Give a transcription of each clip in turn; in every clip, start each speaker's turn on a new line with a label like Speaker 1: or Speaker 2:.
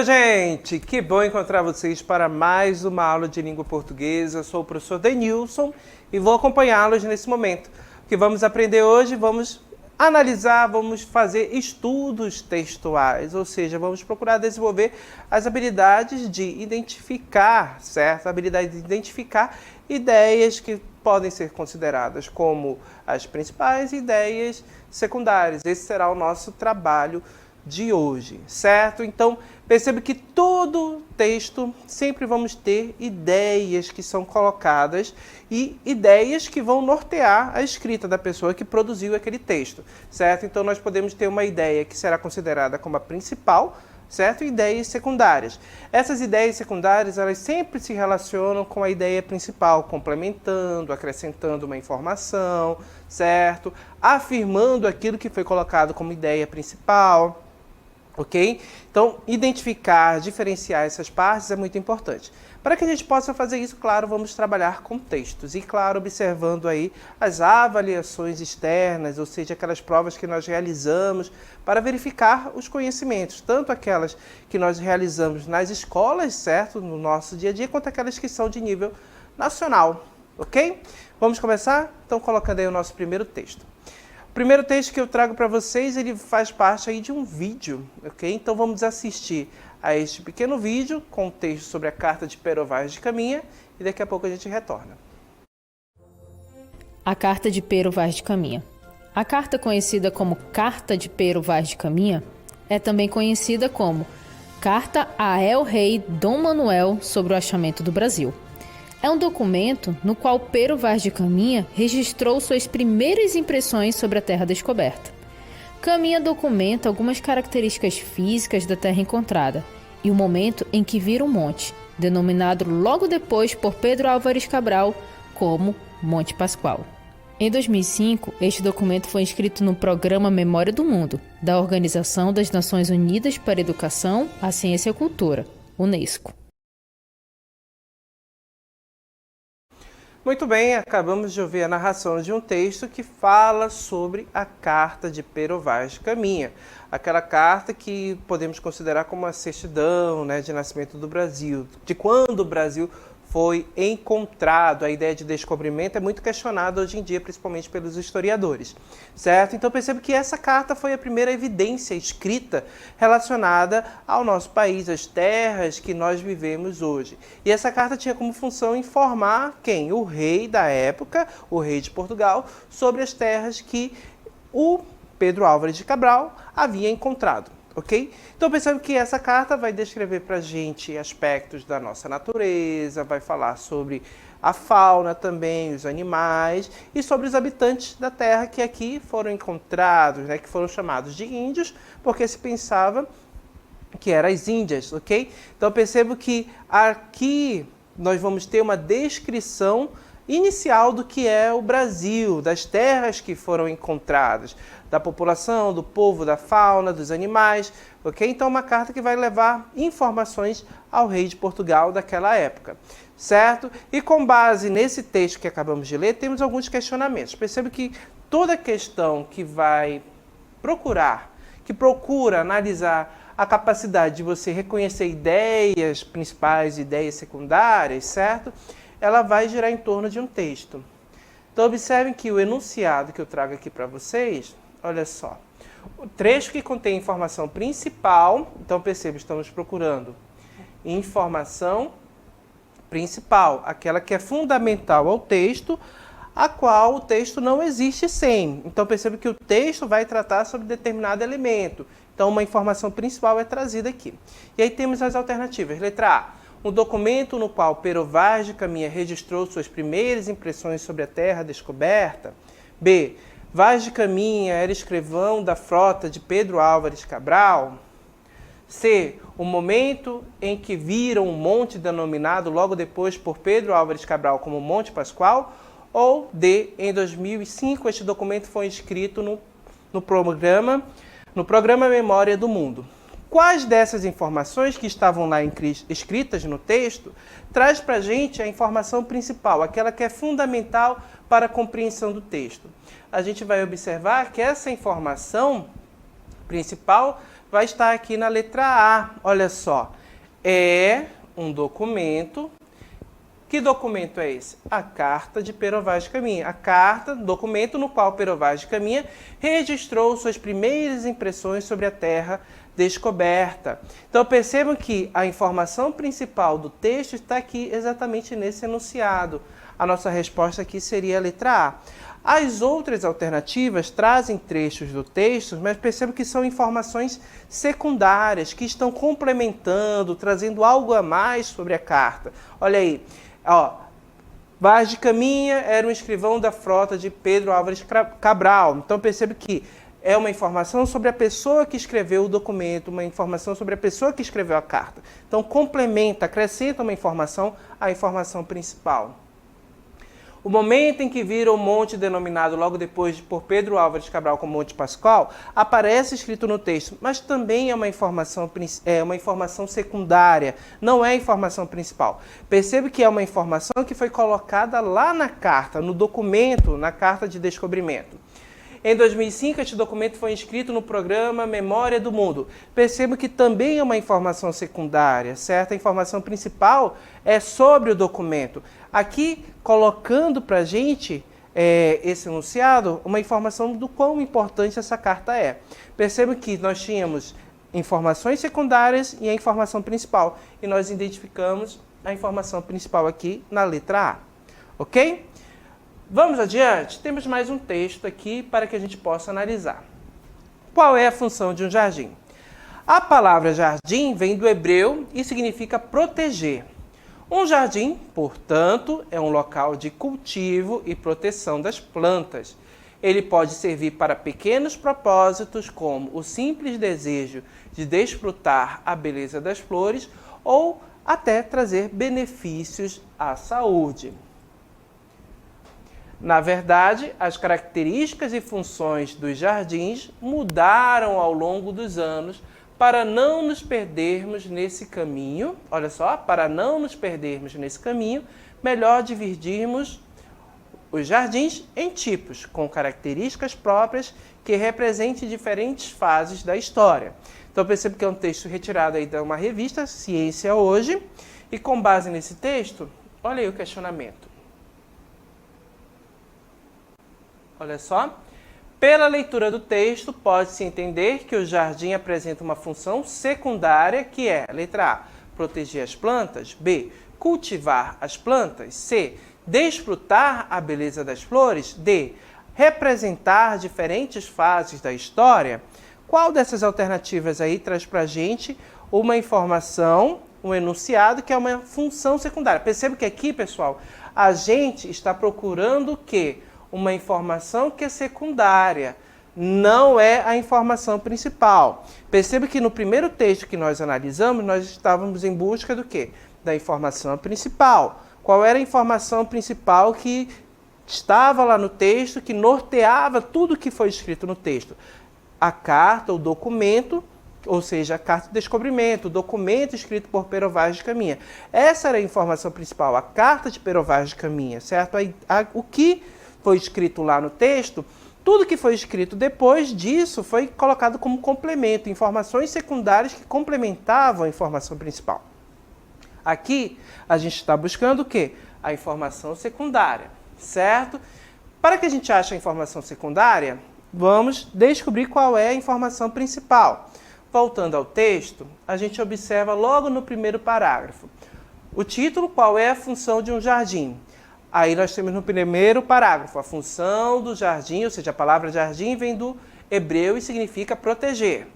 Speaker 1: gente! Que bom encontrar vocês para mais uma aula de língua portuguesa. Eu sou o professor Denilson e vou acompanhá-los nesse momento. O que vamos aprender hoje? Vamos analisar, vamos fazer estudos textuais, ou seja, vamos procurar desenvolver as habilidades de identificar, certo? A habilidade de identificar ideias que podem ser consideradas como as principais ideias secundárias. Esse será o nosso trabalho de hoje, certo? Então, perceba que todo texto sempre vamos ter ideias que são colocadas e ideias que vão nortear a escrita da pessoa que produziu aquele texto, certo? Então, nós podemos ter uma ideia que será considerada como a principal, certo? E ideias secundárias. Essas ideias secundárias, elas sempre se relacionam com a ideia principal, complementando, acrescentando uma informação, certo? Afirmando aquilo que foi colocado como ideia principal. Ok? Então, identificar, diferenciar essas partes é muito importante. Para que a gente possa fazer isso, claro, vamos trabalhar com textos e, claro, observando aí as avaliações externas, ou seja, aquelas provas que nós realizamos para verificar os conhecimentos, tanto aquelas que nós realizamos nas escolas, certo? No nosso dia a dia, quanto aquelas que são de nível nacional, ok? Vamos começar? Então, colocando aí o nosso primeiro texto. O primeiro texto que eu trago para vocês, ele faz parte aí de um vídeo, ok? Então vamos assistir a este pequeno vídeo com o texto sobre a carta de Pero Vaz de Caminha e daqui a pouco a gente retorna.
Speaker 2: A carta de Pero Vaz de Caminha. A carta conhecida como Carta de Pero Vaz de Caminha é também conhecida como Carta a El-Rei Dom Manuel sobre o achamento do Brasil. É um documento no qual Pero Vaz de Caminha registrou suas primeiras impressões sobre a terra descoberta. Caminha documenta algumas características físicas da terra encontrada e o momento em que vira um monte, denominado logo depois por Pedro Álvares Cabral como Monte Pascoal. Em 2005, este documento foi inscrito no Programa Memória do Mundo, da Organização das Nações Unidas para a Educação, a Ciência e a Cultura, UNESCO.
Speaker 1: Muito bem, acabamos de ouvir a narração de um texto que fala sobre a carta de Pero Vaz de Caminha. Aquela carta que podemos considerar como a certidão, né, de nascimento do Brasil, de quando o Brasil foi encontrado. A ideia de descobrimento é muito questionada hoje em dia, principalmente pelos historiadores, certo? Então percebo que essa carta foi a primeira evidência escrita relacionada ao nosso país, às terras que nós vivemos hoje. E essa carta tinha como função informar quem? O rei da época, o rei de Portugal, sobre as terras que o Pedro Álvares de Cabral havia encontrado. Ok? Então percebe que essa carta vai descrever para a gente aspectos da nossa natureza, vai falar sobre a fauna também, os animais e sobre os habitantes da terra que aqui foram encontrados, né, que foram chamados de índios, porque se pensava que eram as Índias, ok? Então percebo que aqui nós vamos ter uma descrição inicial do que é o Brasil, das terras que foram encontradas, da população, do povo, da fauna, dos animais, ok? Então, uma carta que vai levar informações ao rei de Portugal daquela época, certo? E com base nesse texto que acabamos de ler, temos alguns questionamentos. Percebe que toda questão que vai que procura analisar a capacidade de você reconhecer ideias principais, ideias secundárias, certo? Ela vai girar em torno de um texto. Então, observem que o enunciado que eu trago aqui para vocês, olha só, o trecho que contém informação principal, então perceba, estamos procurando informação principal, aquela que é fundamental ao texto, a qual o texto não existe sem. Então, perceba que o texto vai tratar sobre determinado elemento. Então, uma informação principal é trazida aqui. E aí temos as alternativas. Letra A. Um documento no qual Pero Vaz de Caminha registrou suas primeiras impressões sobre a terra descoberta. B. Vaz de Caminha era escrivão da frota de Pedro Álvares Cabral. C. O momento em que viram um monte denominado logo depois por Pedro Álvares Cabral como Monte Pascoal. Ou D. Em 2005, este documento foi inscrito no programa Memória do Mundo. Quais dessas informações que estavam lá escritas no texto traz para a gente a informação principal, aquela que é fundamental para a compreensão do texto? A gente vai observar que essa informação principal vai estar aqui na letra A. Olha só, é um documento. Que documento é esse? A Carta de Pero Vaz de Caminha. A carta, documento no qual Pero Vaz de Caminha registrou suas primeiras impressões sobre a terra descoberta. Então percebam que a informação principal do texto está aqui exatamente nesse enunciado. A nossa resposta aqui seria a letra A. As outras alternativas trazem trechos do texto, mas percebam que são informações secundárias, que estão complementando, trazendo algo a mais sobre a carta. Olha aí, ó, Vaz de Caminha era um escrivão da frota de Pedro Álvares Cabral. Então percebe que é uma informação sobre a pessoa que escreveu o documento, uma informação sobre a pessoa que escreveu a carta. Então complementa, acrescenta uma informação à informação principal. O momento em que vira o monte denominado logo depois por Pedro Álvares Cabral como Monte Pascoal aparece escrito no texto, mas também é uma informação secundária, não é a informação principal. Percebe que é uma informação que foi colocada lá na carta, no documento, na carta de descobrimento. Em 2005, este documento foi inscrito no programa Memória do Mundo. Perceba que também é uma informação secundária, certo? A informação principal é sobre o documento. Aqui, colocando para a gente esse enunciado, uma informação do quão importante essa carta é. Perceba que nós tínhamos informações secundárias e a informação principal. E nós identificamos a informação principal aqui na letra A. Ok? Vamos adiante? Temos mais um texto aqui para que a gente possa analisar. Qual é a função de um jardim? A palavra jardim vem do hebreu e significa proteger. Um jardim, portanto, é um local de cultivo e proteção das plantas. Ele pode servir para pequenos propósitos, como o simples desejo de desfrutar a beleza das flores ou até trazer benefícios à saúde. Na verdade, as características e funções dos jardins mudaram ao longo dos anos para não nos perdermos nesse caminho. Olha só, para não nos perdermos nesse caminho, melhor dividirmos os jardins em tipos, com características próprias que representem diferentes fases da história. Então, percebo que é um texto retirado aí de uma revista, Ciência Hoje, e com base nesse texto, olha aí o questionamento. Olha só, pela leitura do texto, pode-se entender que o jardim apresenta uma função secundária, que é, letra A, proteger as plantas, B, cultivar as plantas, C, desfrutar a beleza das flores, D, representar diferentes fases da história. Qual dessas alternativas aí traz para a gente uma informação, um enunciado, que é uma função secundária? Perceba que aqui, pessoal, a gente está procurando o quê? Uma informação que é secundária, não é a informação principal. Perceba que no primeiro texto que nós analisamos, nós estávamos em busca do quê? Da informação principal. Qual era a informação principal que estava lá no texto, que norteava tudo que foi escrito no texto? A carta, o documento, ou seja, a carta de descobrimento, o documento escrito por Pero Vaz de Caminha. Essa era a informação principal, a carta de Pero Vaz de Caminha, certo? O que foi escrito lá no texto, tudo que foi escrito depois disso foi colocado como complemento, informações secundárias que complementavam a informação principal. Aqui, a gente está buscando o quê? A informação secundária, certo? Para que a gente ache a informação secundária, vamos descobrir qual é a informação principal. Voltando ao texto, a gente observa logo no primeiro parágrafo. O título, qual é a função de um jardim? Aí nós temos no primeiro parágrafo, a função do jardim, ou seja, a palavra jardim vem do hebreu e significa proteger.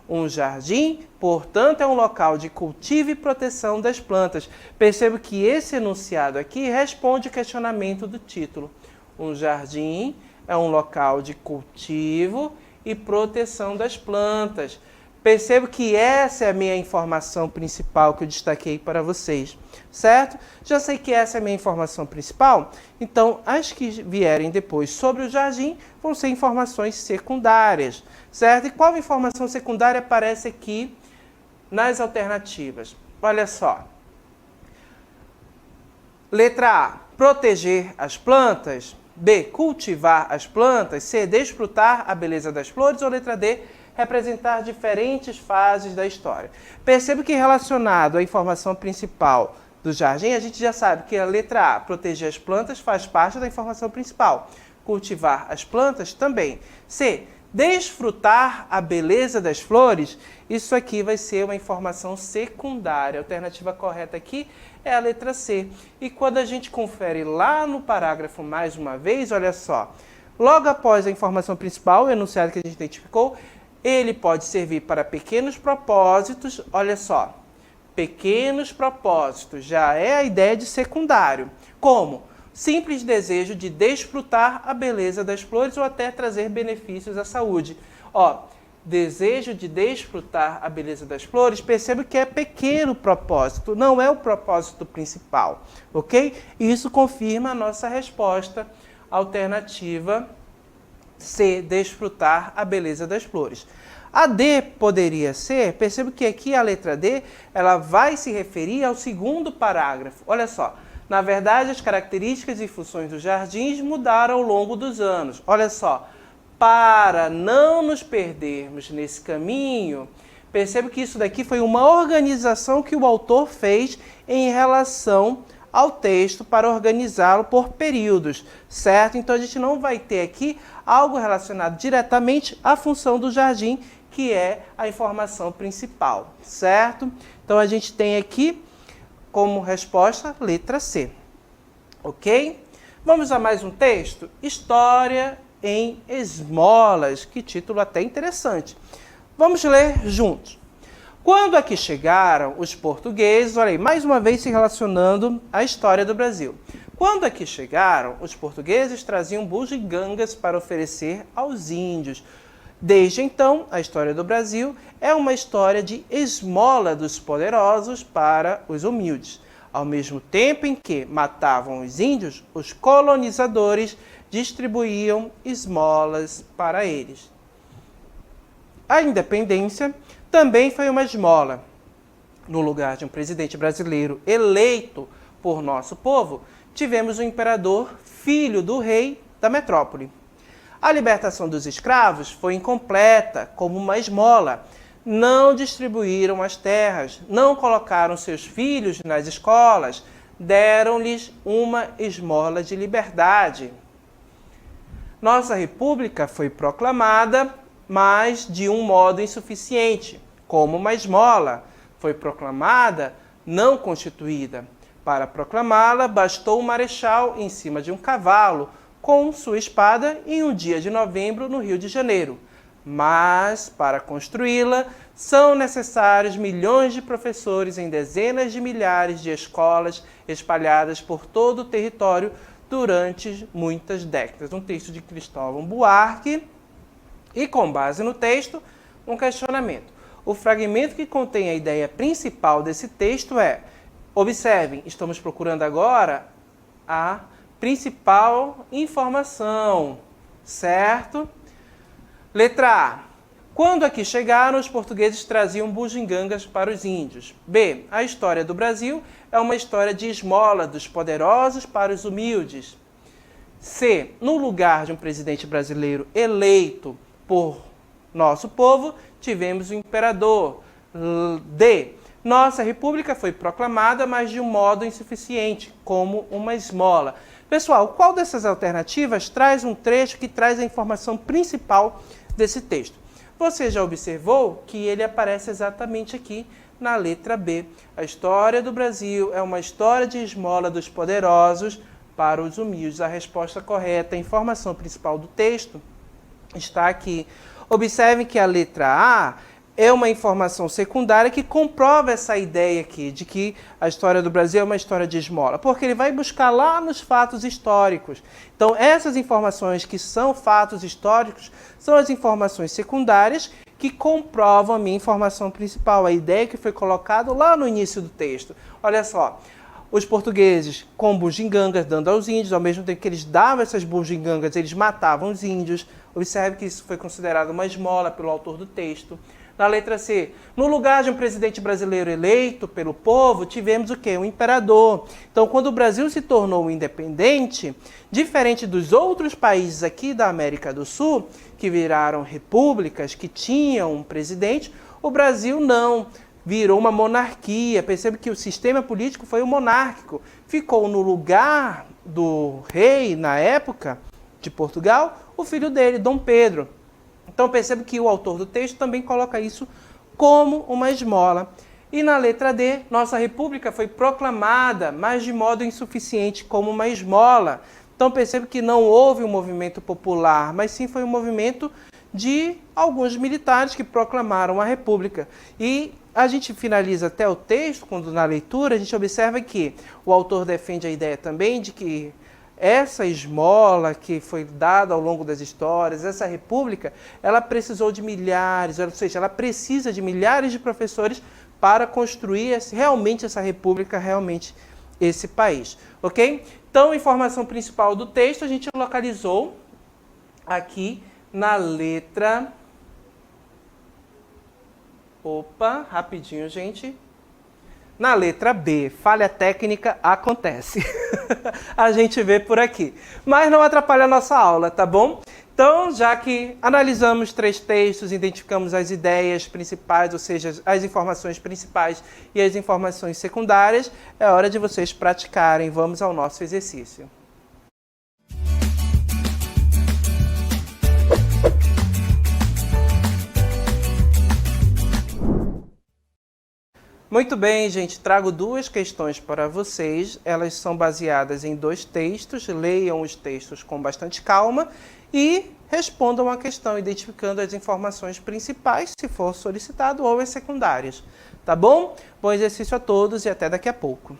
Speaker 1: Um jardim, portanto, é um local de cultivo e proteção das plantas. Percebo que esse enunciado aqui responde o questionamento do título. Um jardim é um local de cultivo e proteção das plantas. Percebo que essa é a minha informação principal que eu destaquei para vocês, certo? Já sei que essa é a minha informação principal, então as que vierem depois sobre o jardim vão ser informações secundárias, certo? E qual informação secundária aparece aqui nas alternativas? Olha só. Letra A, proteger as plantas. B, cultivar as plantas. C, desfrutar a beleza das flores. Ou letra D, representar diferentes fases da história. Perceba que relacionado à informação principal do jardim, a gente já sabe que a letra A, proteger as plantas, faz parte da informação principal. Cultivar as plantas também. C, desfrutar a beleza das flores, isso aqui vai ser uma informação secundária. A alternativa correta aqui é a letra C. E quando a gente confere lá no parágrafo mais uma vez, olha só, logo após a informação principal, o enunciado que a gente identificou, ele pode servir para pequenos propósitos, olha só, pequenos propósitos, já é a ideia de secundário, como simples desejo de desfrutar a beleza das flores ou até trazer benefícios à saúde. Ó, desejo de desfrutar a beleza das flores, perceba que é pequeno propósito, não é o propósito principal, ok? E isso confirma a nossa resposta alternativa C, desfrutar a beleza das flores. A D poderia ser, perceba que aqui a letra D, ela vai se referir ao segundo parágrafo. Olha só, na verdade as características e funções dos jardins mudaram ao longo dos anos. Olha só, para não nos perdermos nesse caminho, perceba que isso daqui foi uma organização que o autor fez em relação ao texto para organizá-lo por períodos, certo? Então a gente não vai ter aqui algo relacionado diretamente à função do jardim, que é a informação principal, certo? Então a gente tem aqui como resposta letra C, ok? Vamos a mais um texto? História em esmolas, que título até interessante. Vamos ler juntos. Quando aqui chegaram os portugueses, olha aí, mais uma vez se relacionando à história do Brasil. Quando aqui chegaram, os portugueses traziam bugigangas para oferecer aos índios. Desde então, a história do Brasil é uma história de esmola dos poderosos para os humildes. Ao mesmo tempo em que matavam os índios, os colonizadores distribuíam esmolas para eles. A independência também foi uma esmola. No lugar de um presidente brasileiro eleito por nosso povo, tivemos um imperador, filho do rei da metrópole. A libertação dos escravos foi incompleta, como uma esmola. Não distribuíram as terras, não colocaram seus filhos nas escolas, deram-lhes uma esmola de liberdade. Nossa república foi proclamada, mas de um modo insuficiente, como uma esmola. Foi proclamada, não constituída. Para proclamá-la, bastou um marechal em cima de um cavalo, com sua espada, em um dia de novembro, no Rio de Janeiro. Mas, para construí-la, são necessários milhões de professores em dezenas de milhares de escolas espalhadas por todo o território durante muitas décadas. Um texto de Cristóvão Buarque e, com base no texto, um questionamento. O fragmento que contém a ideia principal desse texto é, observem, estamos procurando agora a principal informação, certo? Letra A. Quando aqui chegaram, os portugueses traziam bugigangas para os índios. B. A história do Brasil é uma história de esmola dos poderosos para os humildes. C. No lugar de um presidente brasileiro eleito por nosso povo, tivemos o imperador. D. Nossa república foi proclamada, mas de um modo insuficiente, como uma esmola. Pessoal, qual dessas alternativas traz um trecho que traz a informação principal desse texto? Você já observou que ele aparece exatamente aqui na letra B. A história do Brasil é uma história de esmola dos poderosos para os humildes. A resposta correta, a informação principal do texto, está aqui. Observem que a letra A é uma informação secundária que comprova essa ideia aqui de que a história do Brasil é uma história de esmola, porque ele vai buscar lá nos fatos históricos. Então, essas informações que são fatos históricos são as informações secundárias que comprovam a minha informação principal, a ideia que foi colocada lá no início do texto. Olha só, os portugueses com bugigangas dando aos índios, ao mesmo tempo que eles davam essas bugigangas, eles matavam os índios. Observe que isso foi considerado uma esmola pelo autor do texto. Na letra C, no lugar de um presidente brasileiro eleito pelo povo, tivemos o quê? Um imperador. Então, quando o Brasil se tornou independente, diferente dos outros países aqui da América do Sul, que viraram repúblicas, que tinham um presidente, o Brasil não. Virou uma monarquia. Percebe que o sistema político foi o monárquico. Ficou no lugar do rei, na época, de Portugal, o filho dele, Dom Pedro. Então percebe que o autor do texto também coloca isso como uma esmola. E na letra D, nossa república foi proclamada, mas de modo insuficiente, como uma esmola. Então percebe que não houve um movimento popular, mas sim foi um movimento de alguns militares que proclamaram a república. E a gente finaliza até o texto, quando na leitura a gente observa que o autor defende a ideia também de que essa esmola que foi dada ao longo das histórias, essa república, ela precisou de milhares, ou seja, ela precisa de milhares de professores para construir realmente essa república, realmente esse país. Ok? Então, a informação principal do texto a gente localizou aqui na letra... Opa, rapidinho, gente. Na letra B, falha técnica acontece. A gente vê por aqui. Mas não atrapalha a nossa aula, tá bom? Então, já que analisamos 3 textos, identificamos as ideias principais, ou seja, as informações principais e as informações secundárias, é hora de vocês praticarem. Vamos ao nosso exercício. Muito bem, gente, trago 2 questões para vocês. Elas são baseadas em 2 textos. Leiam os textos com bastante calma e respondam a questão, identificando as informações principais, se for solicitado, ou as secundárias. Tá bom? Bom exercício a todos e até daqui a pouco.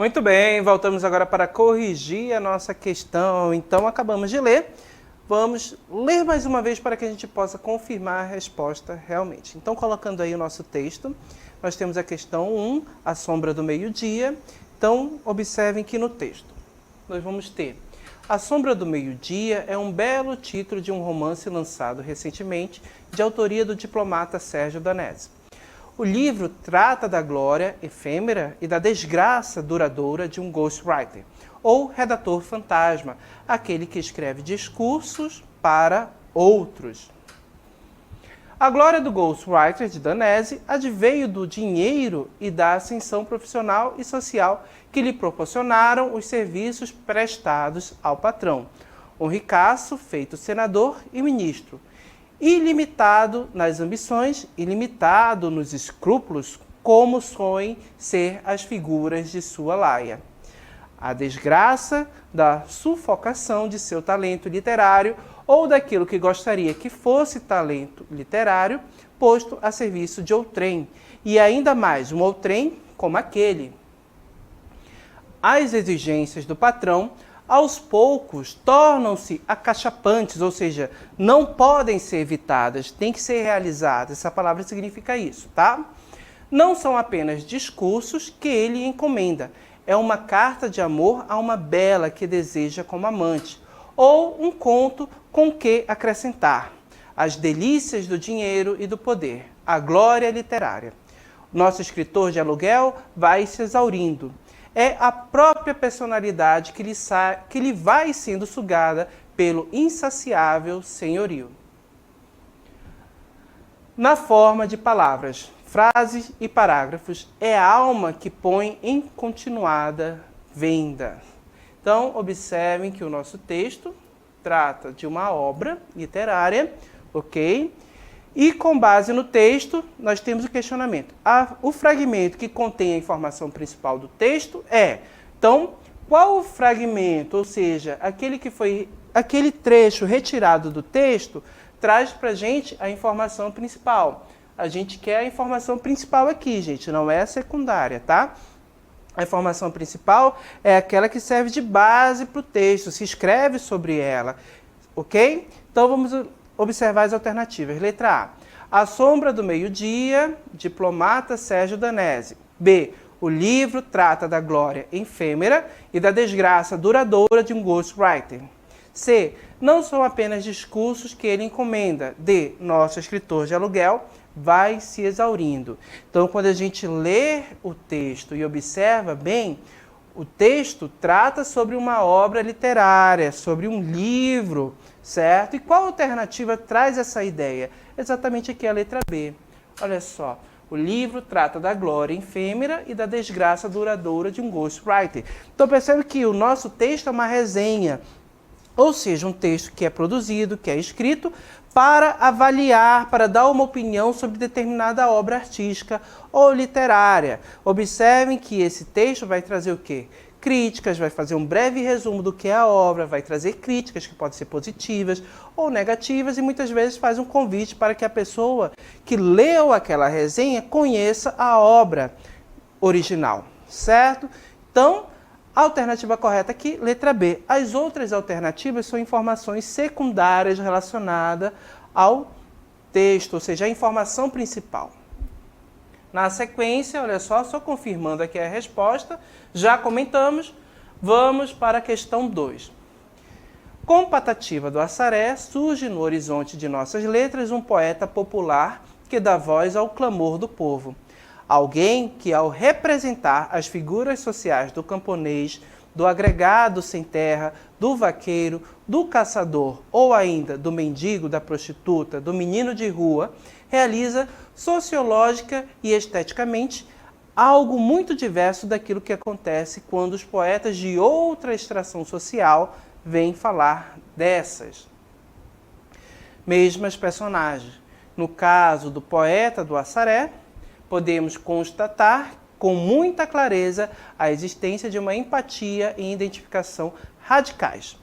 Speaker 1: Muito bem, voltamos agora para corrigir a nossa questão. Então, acabamos de ler. Vamos ler mais uma vez para que a gente possa confirmar a resposta realmente. Então, colocando aí o nosso texto, nós temos a questão 1, a sombra do meio-dia. Então, observem que no texto nós vamos ter: A Sombra do Meio-Dia é um belo título de um romance lançado recentemente, de autoria do diplomata Sérgio Danesi. O livro trata da glória efêmera e da desgraça duradoura de um ghostwriter, ou redator fantasma, aquele que escreve discursos para outros. A glória do ghostwriter de Danesi adveio do dinheiro e da ascensão profissional e social que lhe proporcionaram os serviços prestados ao patrão, um ricaço feito senador e ministro, ilimitado nas ambições, ilimitado nos escrúpulos, como sonhem ser as figuras de sua laia. A desgraça da sufocação de seu talento literário ou daquilo que gostaria que fosse talento literário posto a serviço de outrem, e ainda mais um outrem como aquele. As exigências do patrão aos poucos tornam-se acachapantes, ou seja, não podem ser evitadas, têm que ser realizadas. Essa palavra significa isso, tá? Não são apenas discursos que ele encomenda, é uma carta de amor a uma bela que deseja como amante, ou um conto com que acrescentar as delícias do dinheiro e do poder, a glória literária. Nosso escritor de aluguel vai se exaurindo. É a própria personalidade que lhe vai sendo sugada pelo insaciável senhorio. Na forma de palavras, frases e parágrafos, é a alma que põe em continuada venda. Então, observem que o nosso texto trata de uma obra literária, ok? E com base no texto, nós temos o questionamento. O fragmento que contém a informação principal do texto é, então, qual o fragmento, ou seja, aquele trecho retirado do texto, traz para a gente a informação principal. A gente quer a informação principal aqui, gente, não é a secundária, tá? A informação principal é aquela que serve de base para o texto, se escreve sobre ela, ok? Então, vamos observar as alternativas. Letra A. A Sombra do Meio-Dia, diplomata Sérgio Danesi. B. O livro trata da glória efêmera e da desgraça duradoura de um ghostwriter. C. Não são apenas discursos que ele encomenda. D. Nosso escritor de aluguel vai se exaurindo. Então, quando a gente lê o texto e observa bem, o texto trata sobre uma obra literária, sobre um livro, certo? E qual alternativa traz essa ideia? Exatamente aqui a letra B. Olha só, o livro trata da glória efêmera e da desgraça duradoura de um ghostwriter. Então percebe que o nosso texto é uma resenha, ou seja, um texto que é produzido, que é escrito para avaliar, para dar uma opinião sobre determinada obra artística ou literária. Observem que esse texto vai trazer o quê? Críticas, vai fazer um breve resumo do que é a obra, vai trazer críticas que podem ser positivas ou negativas e muitas vezes faz um convite para que a pessoa que leu aquela resenha conheça a obra original, certo? Então, a alternativa correta aqui, letra B. As outras alternativas são informações secundárias relacionadas ao texto, ou seja, a informação principal. Na sequência, olha só confirmando aqui a resposta, já comentamos, vamos para a questão 2. Com Patativa do Assaré, surge no horizonte de nossas letras um poeta popular que dá voz ao clamor do povo. Alguém que, ao representar as figuras sociais do camponês, do agregado sem terra, do vaqueiro, do caçador ou ainda do mendigo, da prostituta, do menino de rua, realiza sociológica e esteticamente algo muito diverso daquilo que acontece quando os poetas de outra extração social vêm falar dessas mesmas personagens. No caso do poeta do Assaré, podemos constatar com muita clareza a existência de uma empatia e identificação radicais,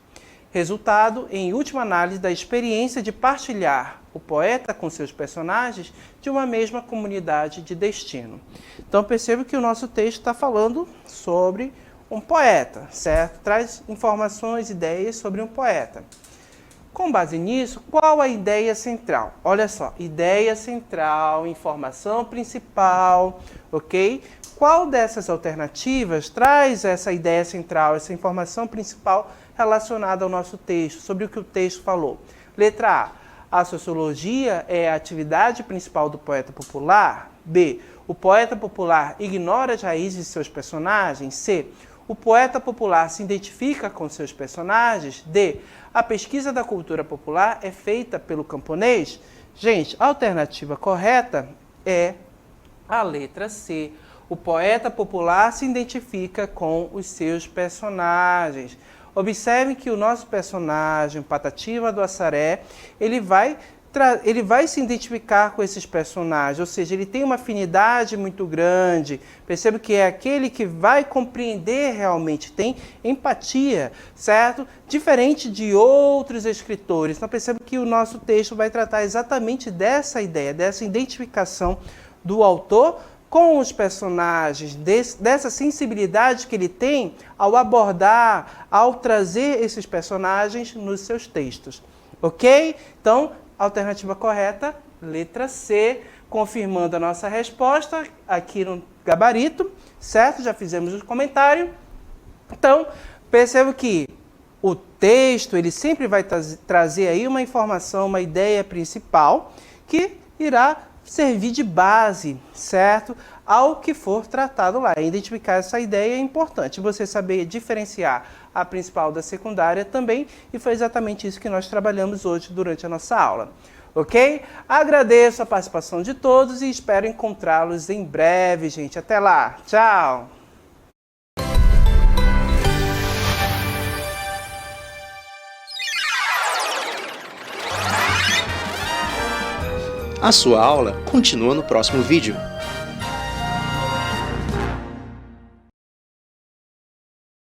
Speaker 1: resultado, em última análise, da experiência de partilhar o poeta com seus personagens de uma mesma comunidade de destino. Então perceba que o nosso texto está falando sobre um poeta, certo? Traz informações, ideias sobre um poeta. Com base nisso, qual a ideia central? Olha só, ideia central, informação principal, ok? Qual dessas alternativas traz essa ideia central, essa informação principal relacionada ao nosso texto, sobre o que o texto falou? Letra A sociologia é a atividade principal do poeta popular? B, o poeta popular ignora as raízes de seus personagens? C, o poeta popular se identifica com seus personagens? D, a pesquisa da cultura popular é feita pelo camponês? Gente, a alternativa correta é a letra C. O poeta popular se identifica com os seus personagens. Observe que o nosso personagem, Patativa do Assaré, ele vai se identificar com esses personagens, ou seja, ele tem uma afinidade muito grande. Perceba que é aquele que vai compreender realmente, tem empatia, certo? Diferente de outros escritores. Então perceba que o nosso texto vai tratar exatamente dessa ideia, dessa identificação do autor com os personagens, dessa sensibilidade que ele tem ao abordar, ao trazer esses personagens nos seus textos. Ok? Então, alternativa correta, letra C, confirmando a nossa resposta aqui no gabarito, certo? Já fizemos o comentário. Então, percebo que o texto, ele sempre vai trazer aí uma informação, uma ideia principal, que irá servir de base, certo? Ao que for tratado lá. Identificar essa ideia é importante. Você saber diferenciar a principal da secundária também, e foi exatamente isso que nós trabalhamos hoje durante a nossa aula. Ok? Agradeço a participação de todos e espero encontrá-los em breve, gente. Até lá. Tchau!
Speaker 3: A sua aula continua no próximo vídeo.